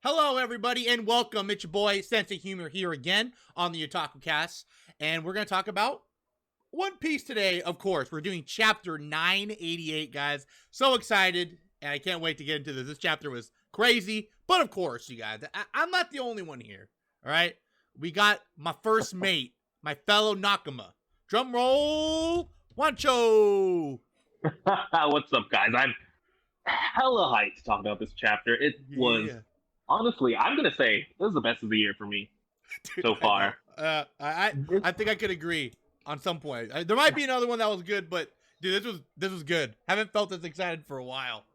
Hello, everybody, and welcome. It's your boy, Sense of Humor, here again on the OTAKUCast, and we're going to talk about One Piece today, of course. We're doing chapter 988, guys. So excited, and I can't wait to get into this. This chapter was crazy, but of course, you guys, I'm not the only one here, all right? We got my first mate, my fellow Nakama. Drum roll, Wancho! What's up, guys? I'm hella hyped to talk about this chapter. It was, honestly, I'm going to say, it was the best of the year for me so far. I think I could agree on some point. There might be another one that was good, but dude, this was good. Haven't felt this excited for a while.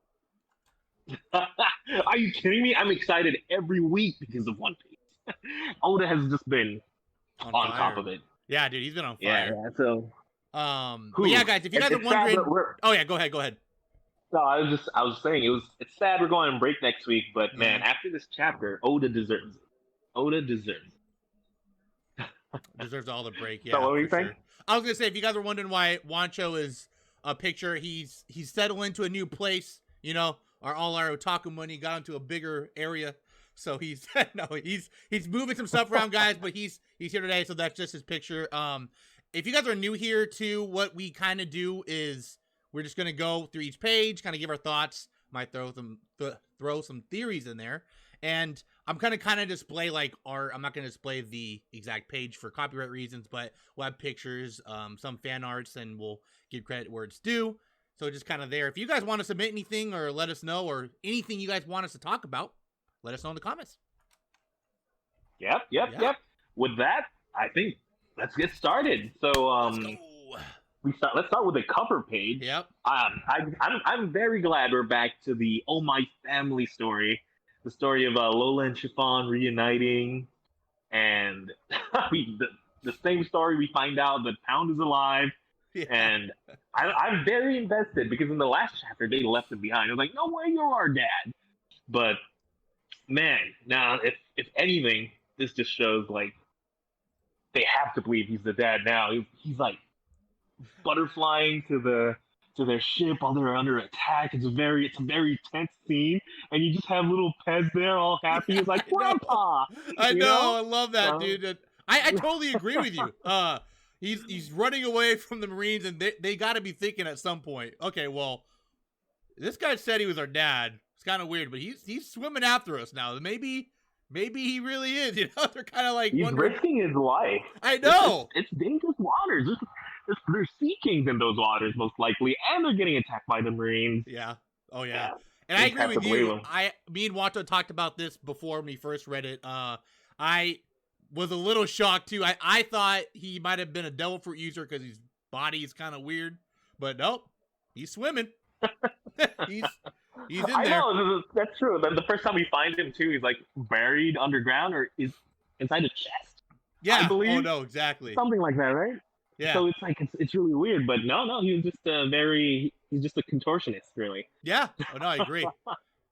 Are you kidding me? I'm excited every week because of One Piece. Oda has just been on top of it. Yeah, dude, he's been on fire. Yeah, so but yeah, guys, if you guys are wondering, oh yeah, go ahead. No, I was saying it's sad we're going on break next week, but man, after this chapter, Oda deserves it. Oda deserves it. Deserves all the break. Yeah. So what were you saying? Sure. I was gonna say, if you guys are wondering why Wancho is a picture, he's settled into a new place. You know, all our otaku money got into a bigger area, so he's moving some stuff around, guys. But he's here today, so that's just his picture. If you guys are new here too, what we kind of do is we're just gonna go through each page, kind of give our thoughts. Might throw some theories in there, and I'm gonna kind of display like art. I'm not gonna display the exact page for copyright reasons, but we'll have pictures, some fan arts, and we'll give credit where it's due. So just kind of there. If you guys want to submit anything or let us know, or anything you guys want us to talk about, let us know in the comments. Yep. With that, I think let's get started. So let's start with the cover page. Yep. I'm very glad we're back to the Oh My Family story, the story of Lola and Chiffon reuniting, and the same story. We find out that Pound is alive, and I'm very invested because in the last chapter they left him behind. I was like, no way, you're our dad. But man, now if anything, this just shows like they have to believe he's the dad now. He's like butterflying to their ship while they're under attack. It's a very tense scene, and you just have little Pez there all happy. It's like, Grandpa! I know, I love that, dude. I totally agree with you. He's running away from the Marines, and they got to be thinking at some point, okay, well, this guy said he was our dad. It's kind of weird, but he's swimming after us now. Maybe he really is. You know, they're kind of like he's risking his life. I know. It's dangerous waters. There's sea kings in those waters, most likely, and they're getting attacked by the Marines. Yeah. Oh, yeah. And I agree with you. Me and Wato talked about this before when we first read it. I was a little shocked, too. I thought he might have been a devil fruit user because his body is kind of weird. But nope. He's swimming. He's in there. I know. That's true. The first time we find him, too, he's, like, buried underground or is inside a chest. Yeah. I believe. Oh, no, exactly. Something like that, right? Yeah. So it's like it's really weird, but no, he's just he's just a contortionist, really. Yeah. Oh no, I agree.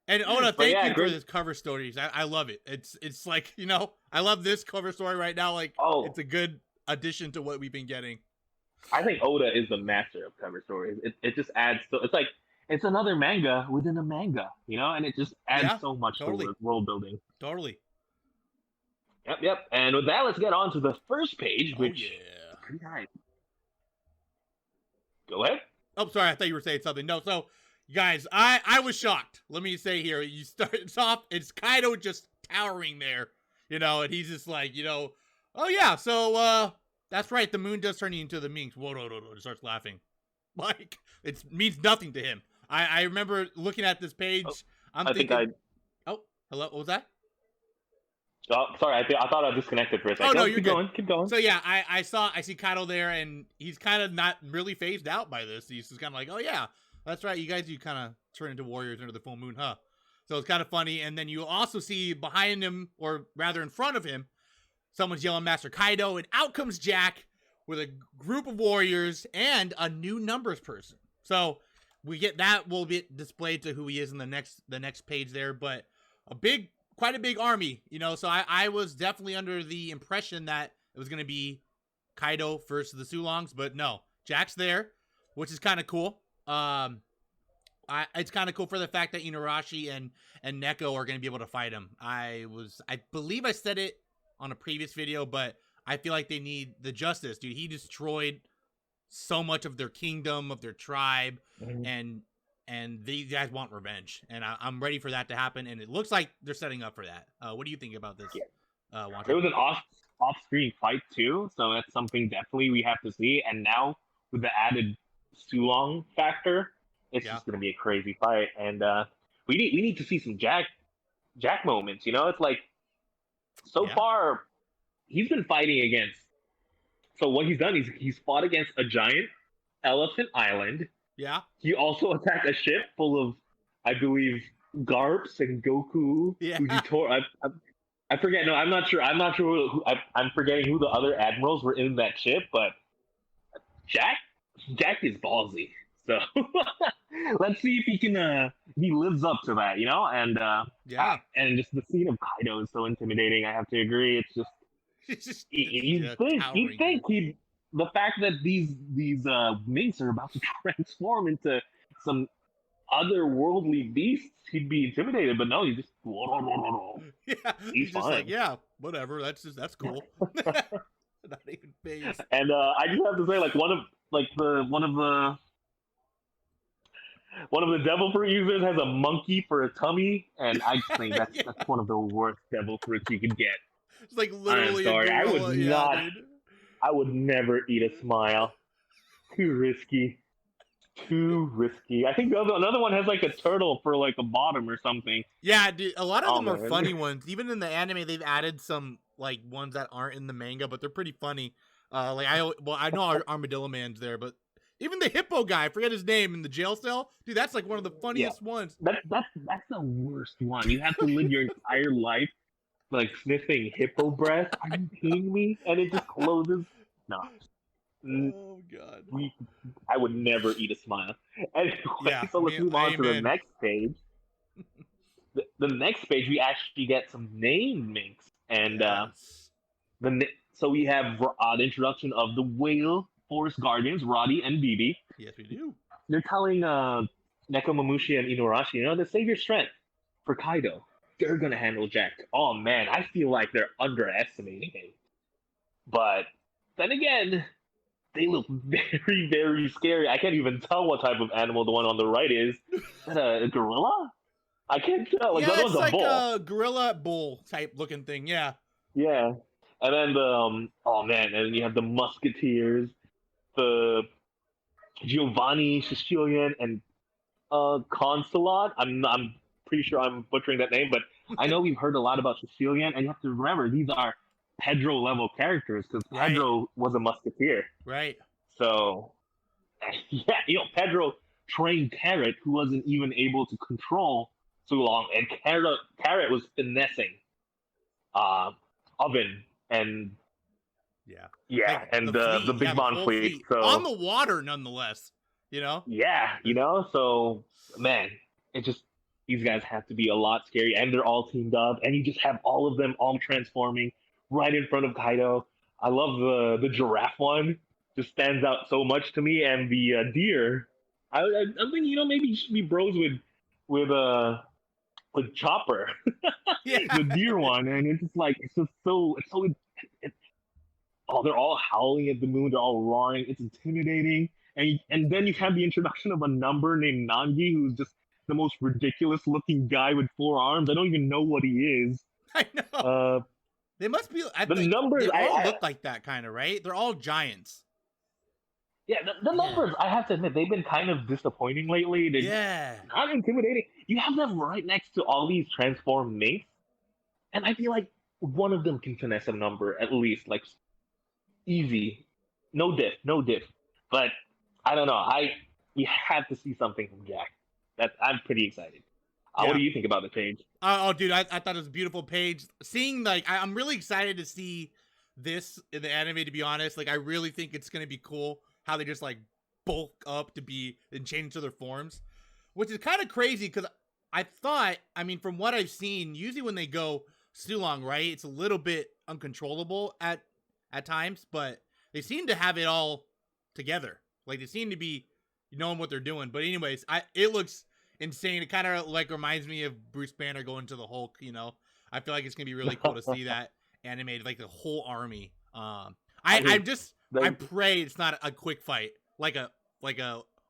And Oda, thank you for this cover stories. I love it. It's like, you know, I love this cover story right now. Like, it's a good addition to what we've been getting. I think Oda is the master of cover stories. It just adds so it's like it's another manga within a manga, you know, and it just adds so much to the world building. Totally. Yep. And with that, let's get on to the first page, which pretty high. Go ahead. Oh, sorry. I thought you were saying something. No, so, guys, I was shocked. Let me say here. You start it's off. It's Kaido just towering there, you know, and he's just like, you know, oh, yeah, so, that's right. The moon does turn you into the minx. Whoa. He starts laughing. Like, it means nothing to him. I remember looking at this page. I'm thinking. Oh, hello. What was that? Oh, sorry. I thought I disconnected for a second. Oh, no, you're good. Keep going. So, yeah, I see Kaido there, and he's kind of not really phased out by this. He's just kind of like, oh, yeah, that's right. You kind of turn into warriors under the full moon, huh? So it's kind of funny. And then you also see behind him, or rather in front of him, someone's yelling Master Kaido, and out comes Jack with a group of warriors and a new numbers person. So we get that will be displayed to who he is in the next page there, but quite a big army, you know, so I was definitely under the impression that it was going to be Kaido versus the Sulongs, but no, Jack's there, which is kind of cool. it's kind of cool for the fact that Inuarashi and Neko are going to be able to fight him. I believe I said it on a previous video, but I feel like they need the justice, dude. He destroyed so much of their kingdom, of their tribe, and these guys want revenge, and I'm ready for that to happen. And it looks like they're setting up for that. What do you think about this? There was an off-screen fight too, so that's something definitely we have to see. And now with the added Sulong factor, it's just gonna be a crazy fight. And we need to see some Jack moments. You know, it's like so far he's been fighting against. So what he's done is he's fought against a giant elephant island. Yeah. He also attacked a ship full of, I believe, Garps and Goku. Yeah. Fujitora. I forget. No, I'm not sure. I'm not sure. I'm forgetting who the other admirals were in that ship. But Jack is ballsy. So let's see if he lives up to that. You know, and and just the scene of Kaido is so intimidating. I have to agree. It's just. You think the fact that these minks are about to transform into some otherworldly beasts, he'd be intimidated, but no, he's just he's fine. Just like, yeah, whatever. That's cool. Not even phased. And I just have to say, like one of the devil fruit users has a monkey for a tummy, and I just think that's one of the worst devil fruits you could get. It's like literally. I'm sorry, I would not. Dude. I would never eat a smile. Too risky. I think another one has like a turtle for like a bottom or something. Yeah, dude, a lot of them are funny ones. Even in the anime, they've added some like ones that aren't in the manga, but they're pretty funny. I know Armadillo Man's there, but even the hippo guy, I forget his name, in the jail cell, dude, that's like one of the funniest ones. That's the worst one. You have to live your entire life like sniffing hippo breath. Are you kidding me? And it just closes. No. Oh god. I would never eat a smile. Anyway, so let's move on to the next page. The next page, we actually get some name minks, and so we have the introduction of the Whale Forest Guardians, Roddy and Bibi. Yes, we do. They're telling Nekomamushi and Inuarashi, to save your strength for Kaido. They're gonna handle Jack. Oh man, I feel like they're underestimating him. But then again, they look very, very scary. I can't even tell what type of animal the one on the right is. Is that a gorilla? I can't tell. Like, that it's like bull. A gorilla bull type looking thing. Yeah. Yeah. And then and then you have the Musketeers, the Giovanni Sicilian, and Consulate. I'm pretty sure I'm butchering that name, but I know we've heard a lot about Sicilian, and you have to remember these are Pedro level characters because Pedro was a musketeer. Right. So, yeah, Pedro trained Carrot, who wasn't even able to control Sulong, and Carrot was finessing Oven and like and the Big Bon fleet. So on the water, nonetheless. Yeah, so man, it just. These guys have to be a lot scary, and they're all teamed up, and you just have all of them all transforming right in front of Kaido. I love the giraffe one; just stands out so much to me, and the deer. I'm thinking, maybe you should be bros with Chopper, the deer one, and it's just like they're all howling at the moon, they're all roaring, it's intimidating, and then you have the introduction of a number named Nangi, who's just the most ridiculous looking guy with 4 arms. I don't even know what he is. I know. They must be. Numbers. They all look like that, kind of, right? They're all giants. Yeah, the numbers. I have to admit, they've been kind of disappointing lately. They're not intimidating. You have them right next to all these transformed mates, and I feel like one of them can finesse a number at least, like easy, no diff. But I don't know. We have to see something from Jack. I'm pretty excited. What do you think about the page? Oh, dude, I thought it was a beautiful page. Seeing, I'm really excited to see this in the anime, to be honest. Like, I really think it's going to be cool how they just, bulk up to be and change to their forms. Which is kind of crazy, because I thought, from what I've seen, usually when they go Sulong, right, it's a little bit uncontrollable at times, but they seem to have it all together. Like, they seem to be knowing what they're doing. But anyways, it looks insane. It kind of like reminds me of Bruce Banner going to the Hulk. You know, I feel like it's gonna be really cool to see that animated, like the whole army. I pray it's not a quick fight, like a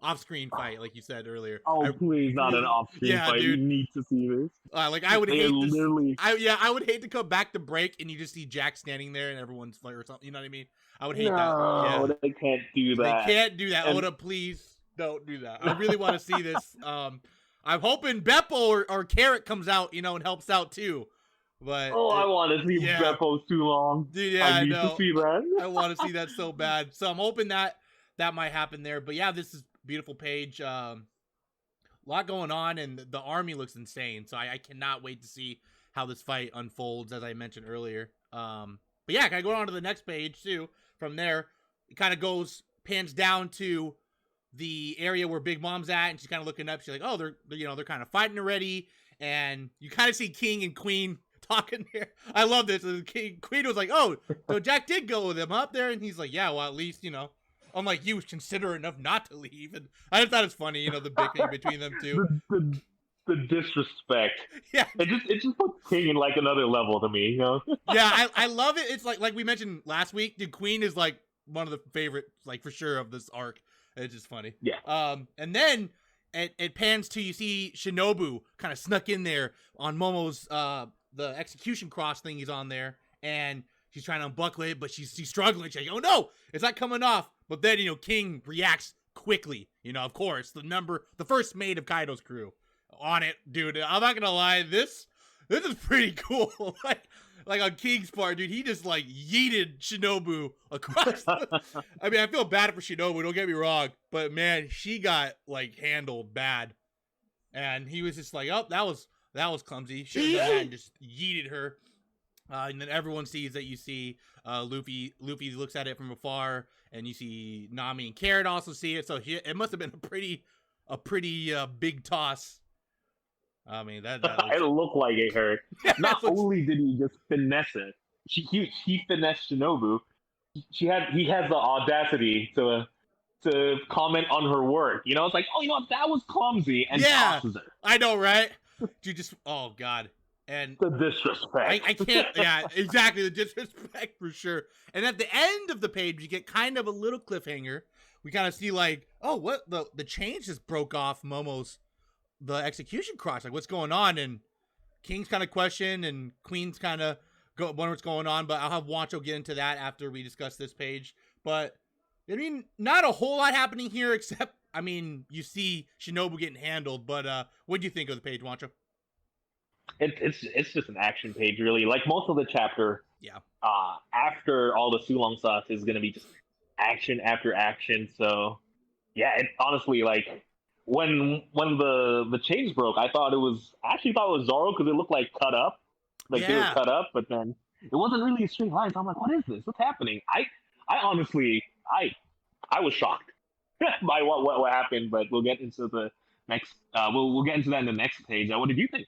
off-screen fight, like you said earlier. Please, not an off-screen fight. Dude. We need to see this. Like I would hate literally. I would hate to come back to break and you just see Jack standing there and everyone's like or something. You know what I mean? I would hate that. No, they can't do that. They can't do that. Oda, please don't do that. I really want to see this. I'm hoping Beppo or Carrot comes out, you know, and helps out too. But I want to see Beppo Sulongs. Dude, yeah, I know. To see that. I want to see that so bad. So I'm hoping that might happen there. But yeah, this is a beautiful page. A lot going on, and the army looks insane. So I cannot wait to see how this fight unfolds, as I mentioned earlier. But yeah, can I go on to the next page too? From there, it kind of pans down to the area where Big Mom's at, and she's kind of looking up. She's like, "Oh, they're kind of fighting already." And you kind of see King and Queen talking here. I love this. Queen was like, "Oh, so Jack did go with him up there," and he's like, "Yeah, well, at least I'm like, you was considerate enough not to leave." And I just thought it's funny, the bickering between them two. The disrespect. Yeah, it just puts King in like another level to me, Yeah, I love it. It's like we mentioned last week. Dude, Queen is like one of the favorites, like for sure, of this arc. It's just funny. Yeah. And then it pans to, you see Shinobu kind of snuck in there on Momo's the execution cross thing he's on there, and she's trying to unbuckle it, but she's struggling. She's like, "Oh no, it's not coming off." But then King reacts quickly. Of course, the first mate of Kaido's crew on it, dude. I'm not gonna lie, this is pretty cool. like on King's part, dude, he just like yeeted Shinobu across. I mean, I feel bad for Shinobu, don't get me wrong, but man, she got like handled bad, and he was just like, "Oh, that was clumsy." Should have done that and just yeeted her. And then everyone sees that. You see Luffy looks at it from afar, and you see Nami and Carrot also see it. So it must have been a pretty big toss. I mean, that it looked like it hurt. Not only did he just finesse it, he finessed Shinobu. He has the audacity to comment on her work. It's like, "Oh, that was clumsy," and tosses her. I know, right? You just, oh god. And the disrespect. I can't. Yeah, exactly, the disrespect for sure. And at the end of the page, you get kind of a little cliffhanger. We kind of see like, oh, what the change just broke off Momo's the execution cross. Like, what's going on? And King's kind of question, and Queen's kind of wonder what's going on. But I'll have Wancho get into that after we discuss this page. But I mean, not a whole lot happening here, except you see Shinobu getting handled. But what do you think of the page, Wancho? It's just an action page, really. Like most of the chapter, yeah. After all the Sulong stuff is gonna be just action after action. So, yeah, it honestly, like when the chains broke, I thought it was Zoro because it looked like cut up, they were cut up, but then it wasn't really a straight line. So I'm like, what is this? What's happening? I honestly, I was shocked by what happened. But we'll get into the next. We'll get into that in the next page. What did you think?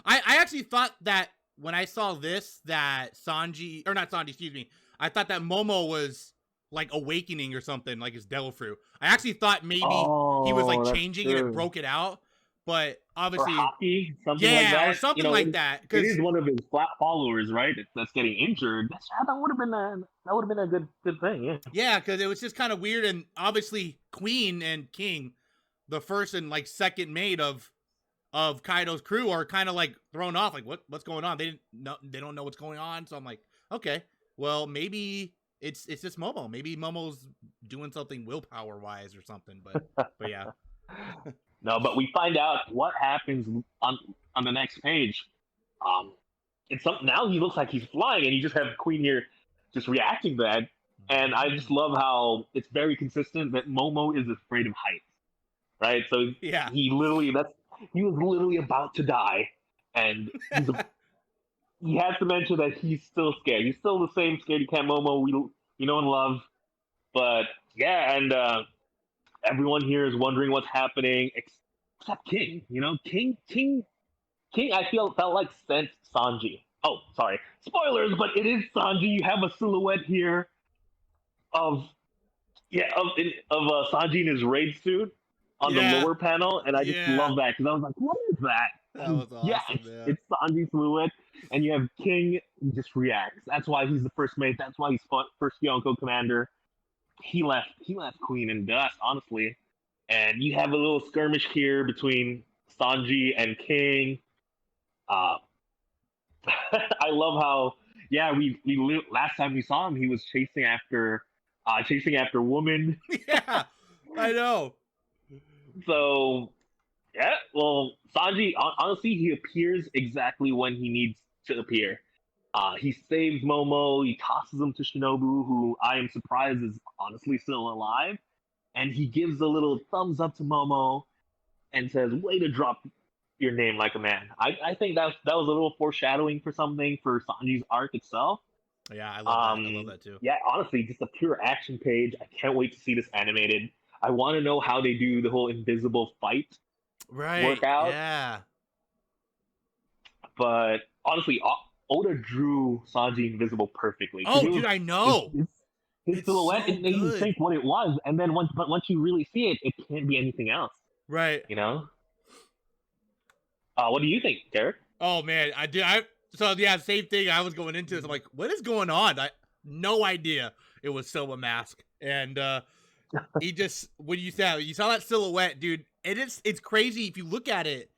I actually thought that when I saw this, that Sanji, or not Sanji, excuse me, I thought that Momo was like awakening or something, like his devil fruit. I actually thought maybe he was like changing and it broke it out, but obviously, or hockey, something like that. Or something like that. It is one of his followers, right? That's getting injured. That would have been a good thing, yeah. Yeah, because it was just kind of weird, and obviously Queen and King, the first and like second mate of Kaido's crew, are kind of like thrown off, like what's going on? They don't know what's going on. So I'm like, okay, well maybe it's just Momo. Maybe Momo's doing something willpower wise or something. But yeah. No, but we find out what happens on the next page. It's something now. He looks like he's flying, and you just have Queen here just reacting to that. And I just love how it's very consistent that Momo is afraid of heights, right? So yeah, he was literally about to die, and he has to mention that he's still scared. He's still the same scaredy cat Momo we know and love. But yeah, and everyone here is wondering what's happening, except King. King. I felt like sent Sanji. Oh, sorry, spoilers, but it is Sanji. You have a silhouette here of Sanji in his raid suit. on the Yeah. lower panel, and I just Yeah. love that because I was like, "What is that?" That And was yeah, awesome, man. it's Sanji's silhouette, and you have King. He just reacts. That's why he's the first mate. That's why he's first Yonko commander. He left Queen in dust, honestly. And you have a little skirmish here between Sanji and King. Uh, I love how last time we saw him, he was chasing after women. Yeah, I know. So yeah, well, Sanji honestly he appears exactly when he needs to appear. He saves Momo. He tosses him to Shinobu, who I am surprised is honestly still alive, and he gives a little thumbs up to Momo and says, "Way to drop your name like a man." I think that was a little foreshadowing for something for Sanji's arc itself. Yeah, I love that. I love that too. Yeah, honestly, just a pure action page. I can't wait to see this animated. I want to know how they do the whole invisible fight Right. work out. Yeah. But honestly, Oda drew Sanji invisible perfectly. Oh, dude, I know. His silhouette, so it made you think what it was, and then once you really see it, it can't be anything else. Right. You know. What do you think, Derek? Oh man, so yeah, same thing. I was going into this. I'm like, what is going on? No idea. It was Silva Mask, and he just when you saw that silhouette, dude. It's crazy if you look at it.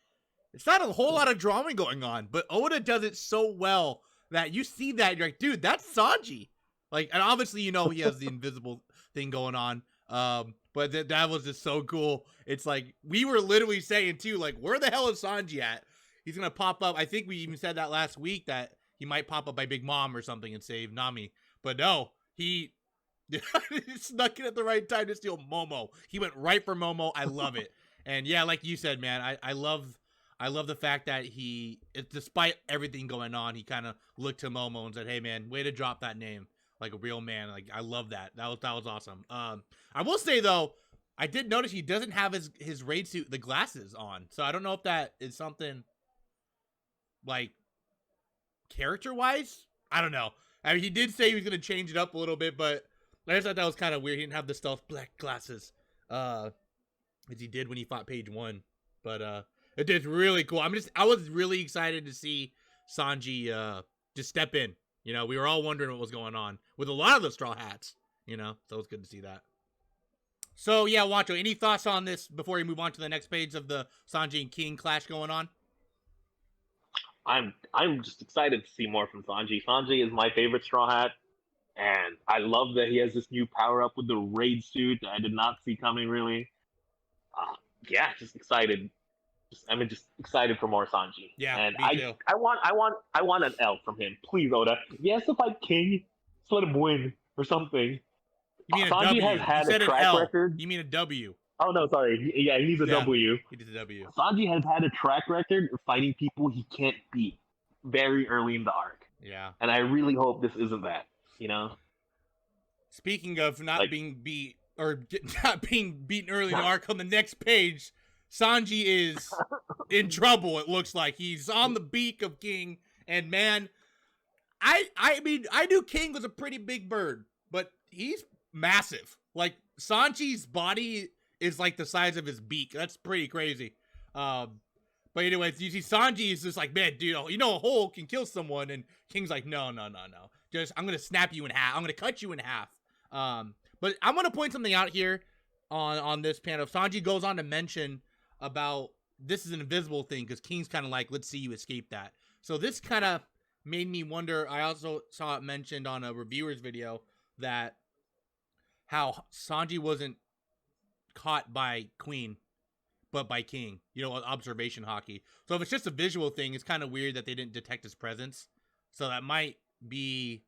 It's not a whole lot of drawing going on, but Oda does it so well that you see that you're like, dude, that's Sanji. Like, and obviously, you know, he has the invisible thing going on. But that was just so cool. It's like, we were literally saying too, like, where the hell is Sanji at? He's going to pop up. I think we even said that last week that he might pop up by Big Mom or something and save Nami. But no, he snuck in at the right time to steal Momo. He went right for Momo. I love it. And yeah, like you said, man, I love the fact that despite everything going on, he kind of looked to Momo and said, "Hey, man, way to drop that name like a real man." Like, I love that. That was awesome. I will say though, I did notice he doesn't have his raid suit, the glasses on. So I don't know if that is something like character wise. I don't know. I mean, he did say he was gonna change it up a little bit, but I just thought that was kind of weird. He didn't have the stealth black glasses, as he did when he fought Page 1. But it is really cool. I was really excited to see Sanji just step in. You know, we were all wondering what was going on with a lot of the Straw Hats, you know, so it was good to see that. So yeah, Wancho, any thoughts on this before we move on to the next page of the Sanji and King clash going on? I'm just excited to see more from Sanji. Sanji is my favorite Straw Hat, and I love that he has this new power up with the raid suit that I did not see coming really. Yeah, just excited. Just excited for more Sanji. Yeah, and me too. I want an L from him, please, Oda. If he has to fight King, just let him win or something. You mean a Sanji W? has had You said a track an L. record. You mean a W? Oh no, sorry. Yeah, he needs a W. He did a W. Sanji has had a track record of fighting people he can't beat very early in the arc. Yeah. And I really hope this isn't that. You know. Speaking of not being beat or not being beaten early in the arc, on the next page, Sanji is in trouble. It looks like he's on the beak of King, and man, I mean, I knew King was a pretty big bird, but he's massive. Like, Sanji's body is like the size of his beak. That's pretty crazy. But anyways, you see Sanji is just like, man, dude, you know a hole can kill someone, and King's like, no. Just, I'm gonna snap you in half. I'm gonna cut you in half. But I want to point something out here on this panel. Sanji goes on to mention about this is an invisible thing because King's kind of like, let's see you escape that. So this kind of made me wonder. I also saw it mentioned on a reviewer's video that how Sanji wasn't caught by Queen, but by King, you know, observation hockey. So if it's just a visual thing, it's kind of weird that they didn't detect his presence. So that might be,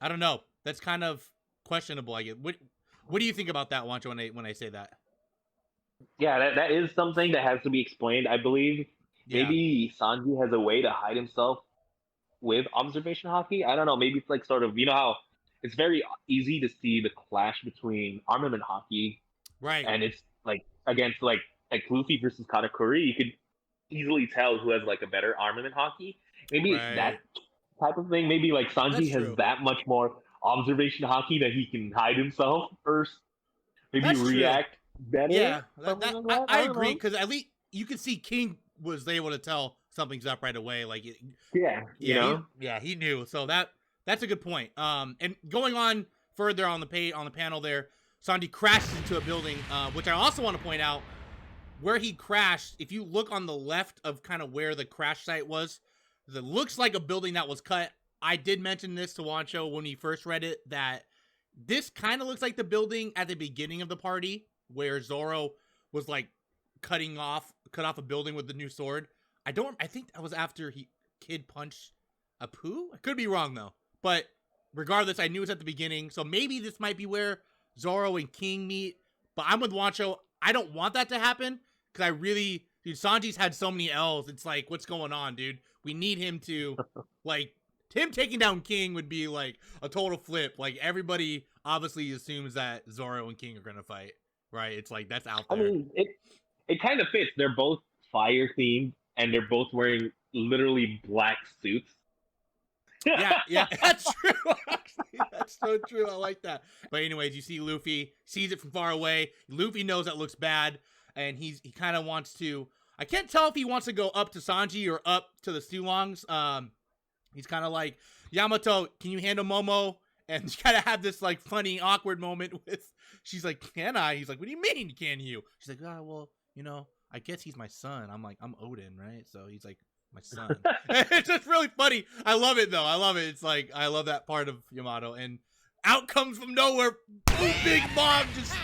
I don't know. That's kind of questionable, I guess. What do you think about that, Wancho, when I say that? Yeah, that is something that has to be explained, I believe. Yeah. Maybe Sanji has a way to hide himself with observation hockey. I don't know. Maybe it's like sort of, you know how it's very easy to see the clash between armament hockey, right? And it's like against like Luffy versus Katakuri. You could easily tell who has like a better armament hockey. Maybe it's that type of thing. Maybe like Sanji has that much more observation hockey that he can hide himself first. Maybe react. better. Yeah, Something like that. I don't agree know. because at least you could see King was able to tell something's up right away. Like, Yeah, you know. he knew. So that's a good point. And going on further on the panel there, Sanji crashes into a building, which I also want to point out where he crashed. If you look on the left of kind of where the crash site was, it looks like a building that was cut. I did mention this to Wancho when he first read it, that this kind of looks like the building at the beginning of the party where Zoro was like cut off a building with the new sword. I think that was after Kid punched Apu. I could be wrong though, but regardless, I knew it was at the beginning. So maybe this might be where Zoro and King meet. But I'm with Wancho. I don't want that to happen because dude, Sanji's had so many L's. It's like, what's going on, dude? We need him to, like, him taking down King would be like a total flip. Like, everybody obviously assumes that Zoro and King are gonna fight, right? It's like, that's out there. I mean, it kind of fits. They're both fire themed, and they're both wearing literally black suits. yeah, that's true. Actually, that's so true. I like that. But anyways, you see Luffy sees it from far away. Luffy knows that looks bad, and he kind of wants to. I can't tell if he wants to go up to Sanji or up to the Sulongs. He's kind of like, Yamato, can you handle Momo? And kind of have this like funny, awkward moment with. She's like, can I? He's like, what do you mean, can you? She's like, oh, well, I guess he's my son. I'm like, I'm Odin, right? So he's like, my son. It's just really funny. I love it though. I love it. It's like, I love that part of Yamato. And out comes from nowhere, Big Mom just,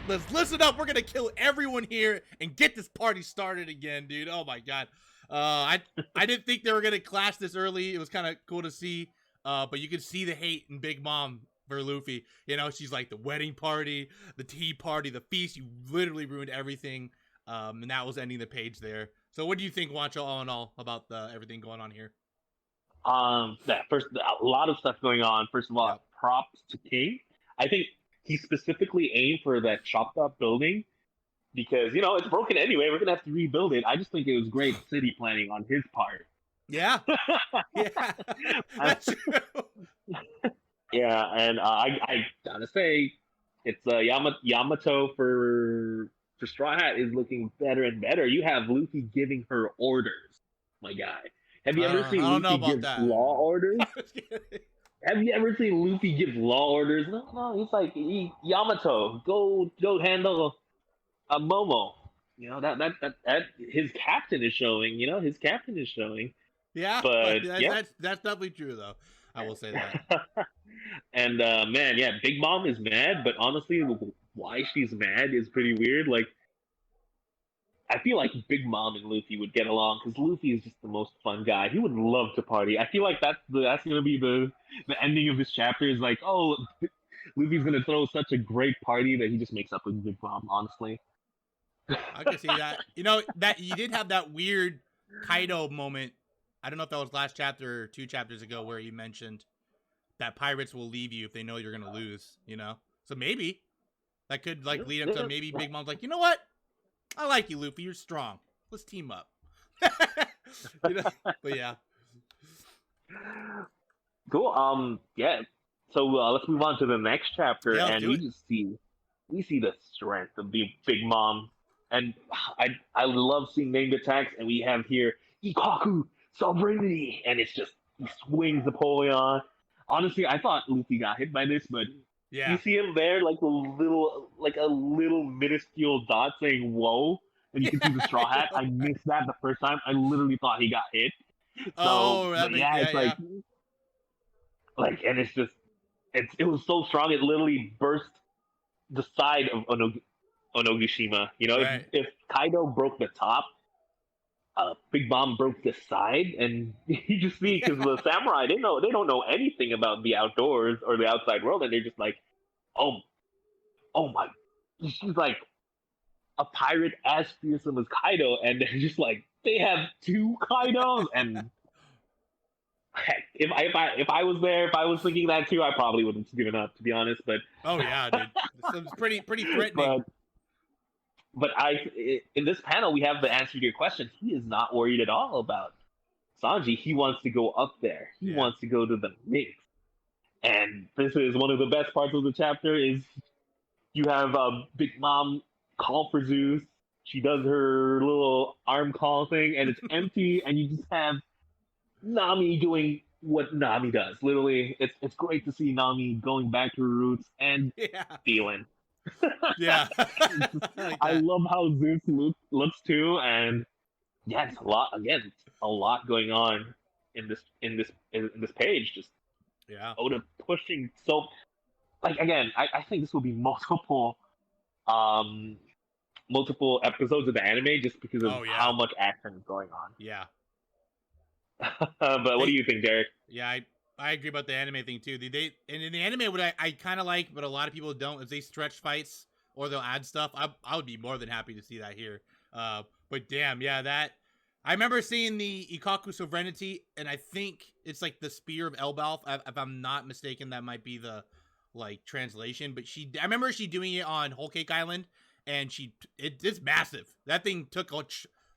let's listen up. We're gonna kill everyone here and get this party started again, dude. Oh my god. I didn't think they were gonna clash this early. It was kind of cool to see. But you could see the hate in Big Mom for Luffy. She's like, the wedding party, the tea party, the feast. You literally ruined everything. And that was ending the page there. So what do you think, Wancho, all in all, about everything going on here? First, a lot of stuff going on. First of all, Yep. Props to King. I think he specifically aimed for that chopped up building because, it's broken anyway. We're going to have to rebuild it. I just think it was great city planning on his part. Yeah. Yeah. That's true. Yeah, and I gotta say, it's Yamato for Straw Hat is looking better and better. You have Luffy giving her orders, my guy. Have you ever seen Luffy give law orders? Have you ever seen Luffy give law orders? No. He's like, Yamato, go handle a Momo. That his captain is showing. His captain is showing. Yeah, but that's definitely true though. I will say that. And man, yeah, Big Mom is mad, but honestly, why she's mad is pretty weird. Like, I feel like Big Mom and Luffy would get along because Luffy is just the most fun guy. He would love to party. I feel like that's gonna be the ending of this chapter. Is like, oh, Luffy's gonna throw such a great party that he just makes up with Big Mom. Honestly, I can see that. That you did have that weird Kaido moment. I don't know if that was last chapter or 2 chapters ago where you mentioned that pirates will leave you if they know you're gonna lose. So maybe that could like lead up to maybe Big Mom's like, you know what? I like you, Luffy. You're strong. Let's team up. But yeah. Cool. Yeah. So let's move on to the next chapter, and we see the strength of the Big Mom, and I love seeing named attacks, and we have here Ikaku Sovereignty, and it's just he swings Napoleon. Honestly, I thought Luffy got hit by this, but yeah, you see him there like a little minuscule dot saying "whoa," and you can see the straw hat. I missed that the first time. I literally thought he got hit. So, it's and it's just it was so strong. It literally burst the side of Onogashima. Right. If Kaido broke the top, Big Mom broke the side, and you just see because the samurai they don't know anything about the outdoors or the outside world, and they're just like, oh my, she's like a pirate as fearsome as Kaido, and they're just like they have 2 Kaidos, and heck, if I was there, if I was thinking that too, I probably wouldn't have given up, to be honest. But oh yeah, dude, this is pretty threatening. But in this panel, we have the answer to your question. He is not worried at all about Sanji. He wants to go up there. He wants to go to the mix. And this is one of the best parts of the chapter is you have Big Mom call for Zeus. She does her little arm call thing, and it's empty, and you just have Nami doing what Nami does. Literally, it's great to see Nami going back to her roots and Yeah. feeling. Yeah. Like I that. love how Zeus looks too, and yeah, it's a lot. Again, it's a lot going on in this page. Just Yeah. Oda pushing so. Like again, I think this will be um multiple episodes of the anime just because of Oh yeah. how much action is going on. Yeah. But what do you think, Derek? Yeah, I agree about the anime thing too. And in the anime, what I kind of like, but a lot of people don't, is they stretch fights or they'll add stuff. I would be more than happy to see that here. But damn, yeah, that I remember seeing the Ikaku Sovereignty, and I think it's like the Spear of Elbalf. If I'm not mistaken, that might be the like translation. But I remember she doing it on Whole Cake Island, and it's massive. That thing took a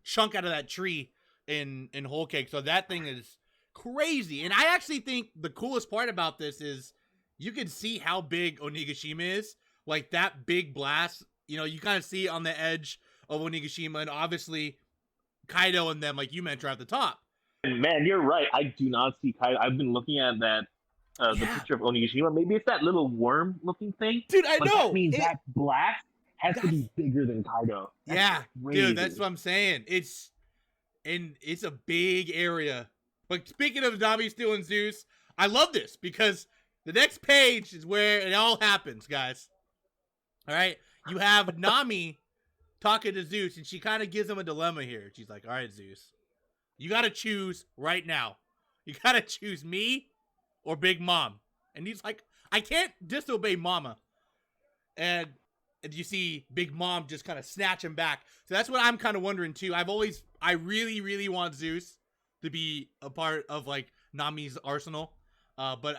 chunk out of that tree in Whole Cake, so that thing is crazy. And I actually think the coolest part about this is you can see how big Onigashima is. Like that big blast, you kind of see it on the edge of Onigashima, and obviously Kaido and them, like you mentioned, are at the top. And man, you're right. I do not see Kaido. I've been looking at that the picture of Onigashima. Maybe it's that little worm-looking thing. Dude, I know. That means that blast has to be bigger than Kaido. That's crazy. Dude, that's what I'm saying. It's a big area. But speaking of Nami stealing Zeus, I love this because the next page is where it all happens, guys. All right, you have Nami talking to Zeus, and she kind of gives him a dilemma here. She's like, all right, Zeus, you got to choose right now. You got to choose me or Big Mom. And he's like, I can't disobey Mama. And you see Big Mom just kind of snatch him back. So that's what I'm kind of wondering too. I really, really want Zeus to be a part of like Nami's arsenal. But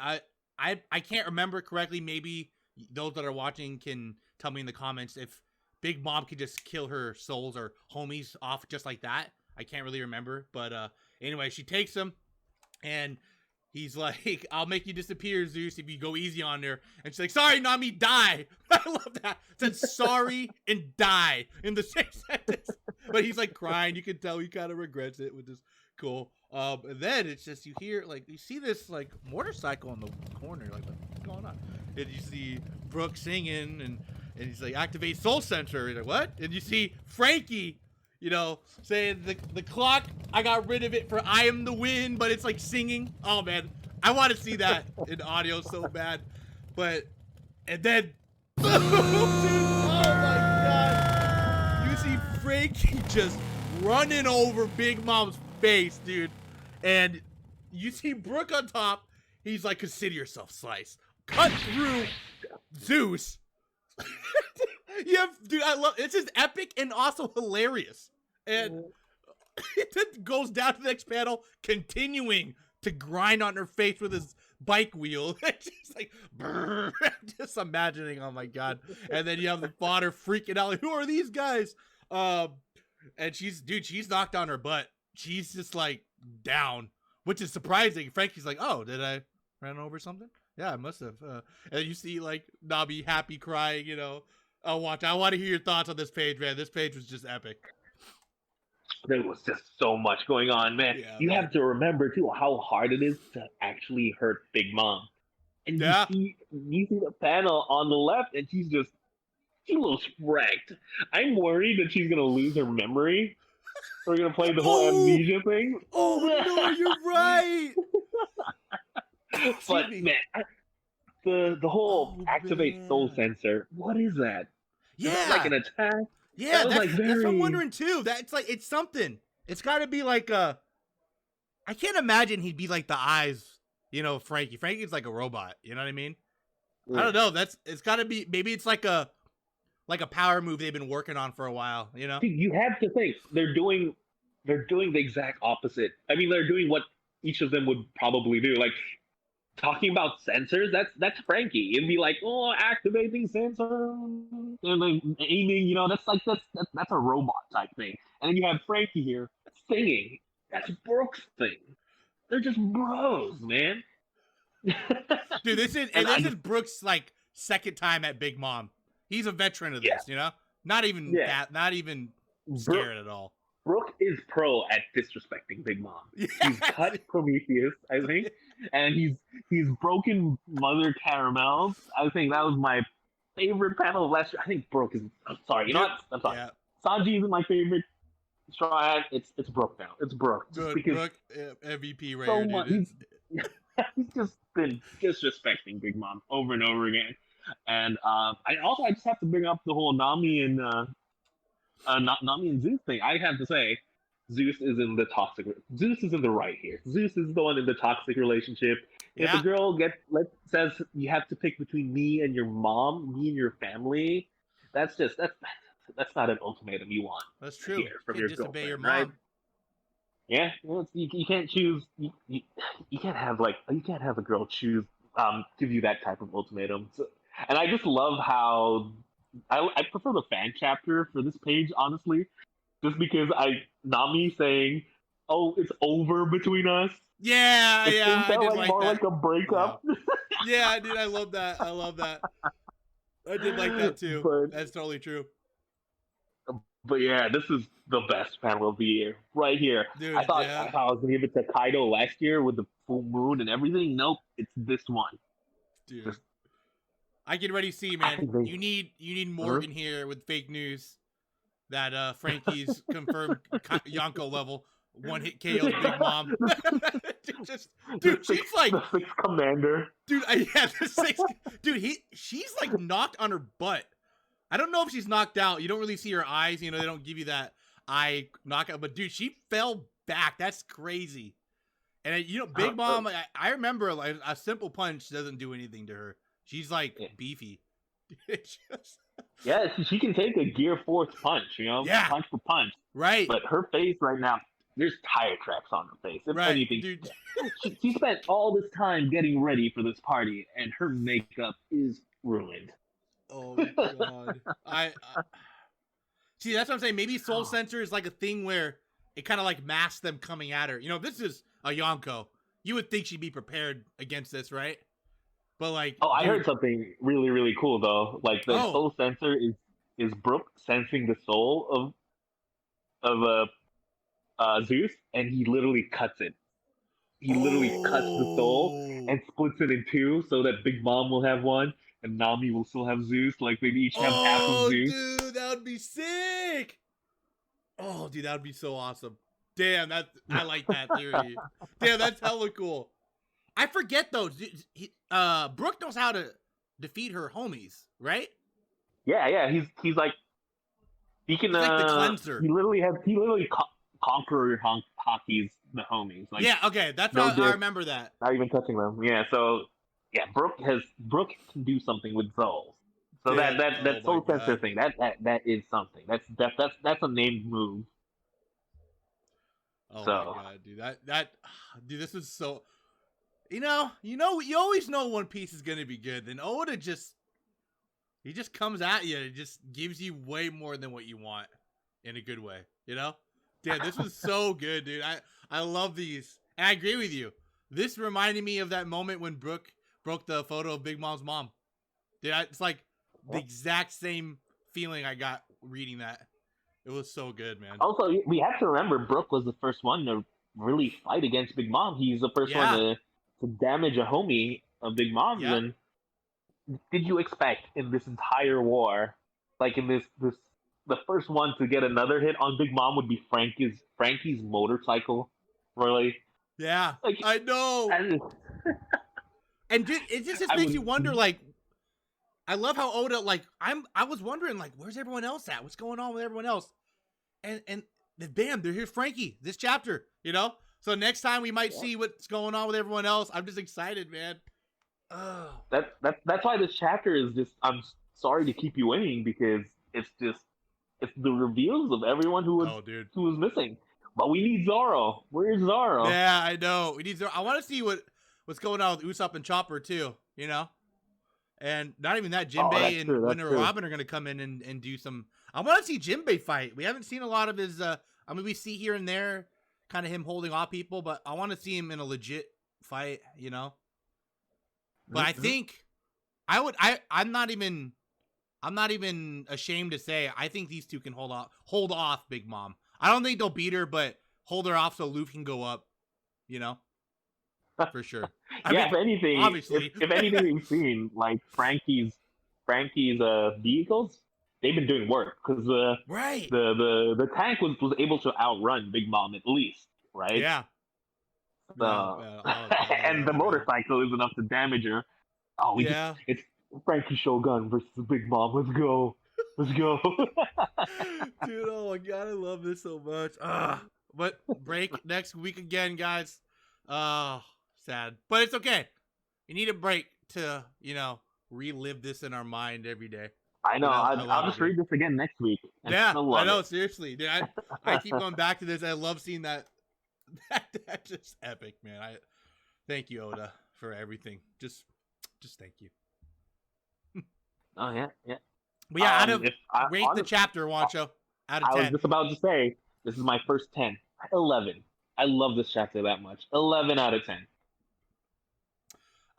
I can't remember correctly. Maybe those that are watching can tell me in the comments if Big Mom could just kill her souls or homies off just like that. I can't really remember. But anyway, she takes him, and he's like, I'll make you disappear, Zeus, if you go easy on her. And she's like, sorry, Nami, die. I love that. It said sorry and die in the same sentence. But he's like crying. You can tell he kind of regrets it, which is cool. And then it's just, you see this like motorcycle in the corner. Like, what's going on? And you see Brooke singing, and he's like, activate soul sensor. He's like, what? And you see Frankie, saying the clock, I got rid of it for I am the wind, but it's like singing. Oh man, I want to see that in audio so bad. And then, boom, dude, oh my god. You see Frankie just running over Big Mom's face, dude. And you see Brooke on top. He's like, consider yourself sliced. Cut through Zeus. Dude, I love it's just epic and also hilarious. And it goes down to the next panel, continuing to grind on her face with his bike wheel. Just like, brrr, just imagining, oh my god. And then you have the fodder freaking out, like, who are these guys? And she's knocked on her butt. She's just like down, which is surprising. Frankie's like, oh, did I run over something? Yeah, I must have. And you see like Nami happy crying, I want to hear your thoughts on this page, man. This page was just epic. There was just so much going on, man. Yeah, you have to remember too how hard it is to actually hurt Big Mom. And you see the panel on the left, and she's a little wrecked. I'm worried that she's gonna lose her memory. We're gonna play the whole amnesia thing. Oh no, you're right. But man, the whole activate soul sensor. What is that? Yeah, is that like an attack. Yeah, that's what I'm wondering too. It's something. It's got to be like I can't imagine he'd be like the eyes, Frankie. Frankie's like a robot. You know what I mean? Yeah. I don't know. It's got to be. Maybe it's like a power move they've been working on for a while. You have to think they're doing the exact opposite. I mean, they're doing what each of them would probably do. Like talking about sensors, that's Frankie. It'd be like, oh, activating sensor, and like aiming. That's a robot type thing. And then you have Frankie here singing. That's Brooke's thing. They're just bros, man. Dude, this is Brooke's like second time at Big Mom. He's a veteran of this, Not even Yeah. that. Not even Brook, scared at all. Brook is pro at disrespecting Big Mom. Yes. He's cut Prometheus, I think, and he's broken Mother Caramel. I think that was my favorite panel of last year. I think Brook is. I'm sorry. You know what? I'm sorry. Yeah. Sanji isn't my favorite. Straw Hat. It's Brook now. It's Brook. Just Good. because Brooke, MVP right so here, much. dude. He's just been disrespecting Big Mom over and over again. And I just have to bring up the whole Nami and Nami and Zeus thing. I have to say, Zeus is in the toxic. Zeus is in the right here. Zeus is the one in the toxic relationship. If Yeah. a girl says you have to pick between me and your mom, me and your family, that's not an ultimatum you want. That's true. Hear from You your can't disobey your girlfriend, mom. right? Yeah, well, you can't choose. You can't have a girl choose give you that type of ultimatum. So, and I just love how I prefer the fan chapter for this page, honestly, just because Nami saying, "Oh, it's over between us." Yeah, It yeah. I felt did like like more that. like a breakup. Yeah, dude. I love that. I love that. I did like that too. But- That's totally true. But yeah, this is the best panel of the year right here. Dude, I thought yeah. I was gonna give it to Kaido last year with the full moon and everything. Nope, it's this one. Dude. Just- I can already see, man. think they- You need Morgan here with fake news that Frankie's confirmed Yonko level. One hit KO's Big Mom. Dude, she's like the sixth commander. Dude, the six. Dude, she's like knocked on her butt. I don't know if she's knocked out. You don't really see her eyes. You know, they don't give you that eye knockout. But dude, she fell back. That's crazy. And Big Mom. I remember like a simple punch doesn't do anything to her. She's like beefy. Yeah, she can take a gear force punch. Yeah. Punch for punch. Right. But her face right now, there's tire tracks on her face. If Right, anything, dude. she spent all this time getting ready for this party, and her makeup is ruined. Oh god. I see. That's what I'm saying. Maybe Soul Sensor is like a thing where it kind of like masks them coming at her. If this is a Yonko, you would think she'd be prepared against this, right? But like, I heard something really, really cool though. Like the Soul Sensor is Brook sensing the soul of Zeus, and he literally cuts it. He literally cuts the soul and splits it in two, so that Big Mom will have one, and Nami will still have Zeus. Like they each have half of Zeus. Dude, that would be sick. Oh, dude, that would be so awesome. Damn, I like that theory. Damn, that's hella cool. I forget though. Brooke knows how to defeat her homies, right? Yeah. He's like he can. He's like the cleanser. He literally conquer hockey's the homies. Like, yeah. Okay, that's how I remember that. Not even touching them. Yeah. So yeah, Brooke can do something with souls. So that Soul Sensor thing that is something. That's a named move. Oh my god, dude! Dude, this is so. You always know One Piece is gonna be good. Then Oda he just comes at you. It just gives you way more than what you want, in a good way. Damn, this was so good, dude. I love these, and I agree with you. This reminded me of that moment when Brooke broke the photo of Big Mom's mom. Dude, it's like the exact same feeling I got reading that. It was so good, man. Also, we have to remember Brooke was the first one to really fight against Big Mom. He's the first one to damage a homie of Big Mom's. Yeah. And did you expect in this entire war, like in this the first one to get another hit on Big Mom would be Frankie's motorcycle? Really? Yeah, like, I know. And dude, it just makes you wonder. Like, I love how Oda. Like, I was wondering, like, where's everyone else at? What's going on with everyone else? And bam, here's Frankie. This chapter, So next time we might see what's going on with everyone else. I'm just excited, man. Oh. That's why this chapter is just. I'm sorry to keep you waiting because it's the reveals of everyone who was missing. But we need Zoro. Where's Zoro? Yeah, I know. We need Zoro. I want to see what's going on with Usopp and Chopper too. And not even that, Jinbei and Winter Robin are going to come in and do some. I want to see Jinbei fight. We haven't seen a lot of his. We see here and there, kind of him holding off people, but I want to see him in a legit fight. But I think I'm not even. I'm not even ashamed to say I think these two can hold off Big Mom. I don't think they'll beat her, but hold her off so Luffy can go up. You know, for sure. I Yeah, mean, if anything, obviously. if anything we've seen, like Frankie's vehicles, they've been doing work because Right. the tank was able to outrun Big Mom at least, right? Yeah. No, So man, and the man. motorcycle is enough to damage her. Oh, Yeah. it's Frankie Shogun versus Big Mom. Let's go. Let's go. Dude, oh my god, I love this so much. But break next week again, guys. Oh, sad. But it's okay. We need a break to, relive this in our mind every day. I know. I love I'll just it, dude. read this again next week. And Yeah, still love I know, it. seriously. Dude, I keep going back to this. I love seeing that. That's just epic, man. Thank you, Oda, for everything. Just thank you. Oh yeah, yeah. But yeah, rate the chapter, Wancho, out of 10. I was just about to say, this is my first 10. 11. I love this chapter that much. 11 out of 10.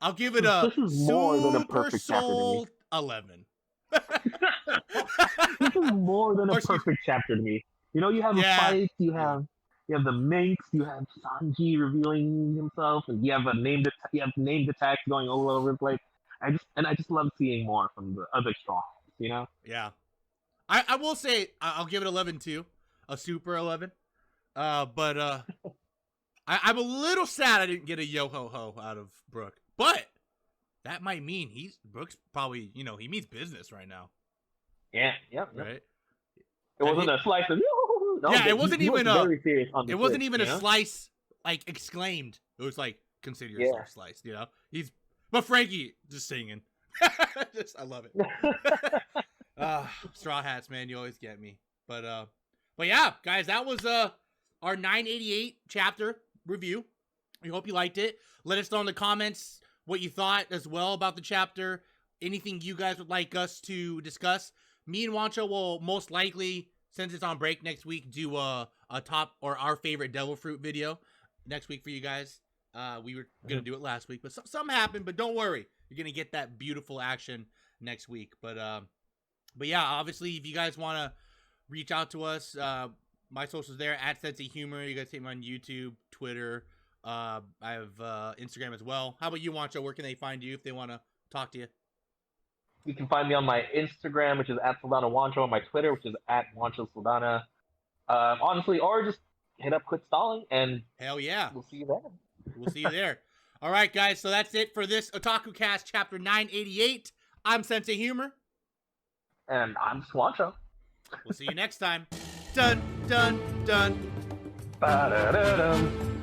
I'll give it a This is more than a Super perfect chapter to me. Soul 11. This is more than a perfect chapter to me. You know, you have a fight, you have the Minx, you have Sanji revealing himself, and you have named attacks going all over the place. I just love seeing more from the other strong, you know? Yeah. I will say I'll give it 11 too. A super 11. But I'm a little sad I didn't get a yo-ho-ho out of Brook. But that might mean Brook's probably, he means business right now. Yeah, yep. Right? It wasn't a slice of no, yeah, it wasn't even very serious on the it wasn't switch, even a slice like exclaimed. It was like consider yourself sliced, But Frankie just singing. I love it. Straw Hats, man, you always get me. But yeah, guys, that was our 988 chapter review. We hope you liked it. Let us know in the comments what you thought as well about the chapter. Anything you guys would like us to discuss. Me and Wancho will most likely, since it's on break next week, do a top or our favorite Devil Fruit video next week for you guys. We were gonna do it last week, but something happened. But don't worry, you're gonna get that beautiful action next week. But yeah, obviously, if you guys want to reach out to us, my socials there at Sense of Humor. You guys see me on YouTube, Twitter. I have Instagram as well. How about you, Wancho? Where can they find you if they want to talk to you? You can find me on my Instagram, which is at Soldana Wancho, and my Twitter, which is at Wancho Soldana. Honestly, or just hit up Quit Stalling, and hell yeah, we'll see you there. We'll see you there. All right, guys. So that's it for this OtakuCast chapter 988. I'm Sense of Humor. And I'm Swancho. We'll see you next time. Dun, dun, dun. Ba-da-da-dum.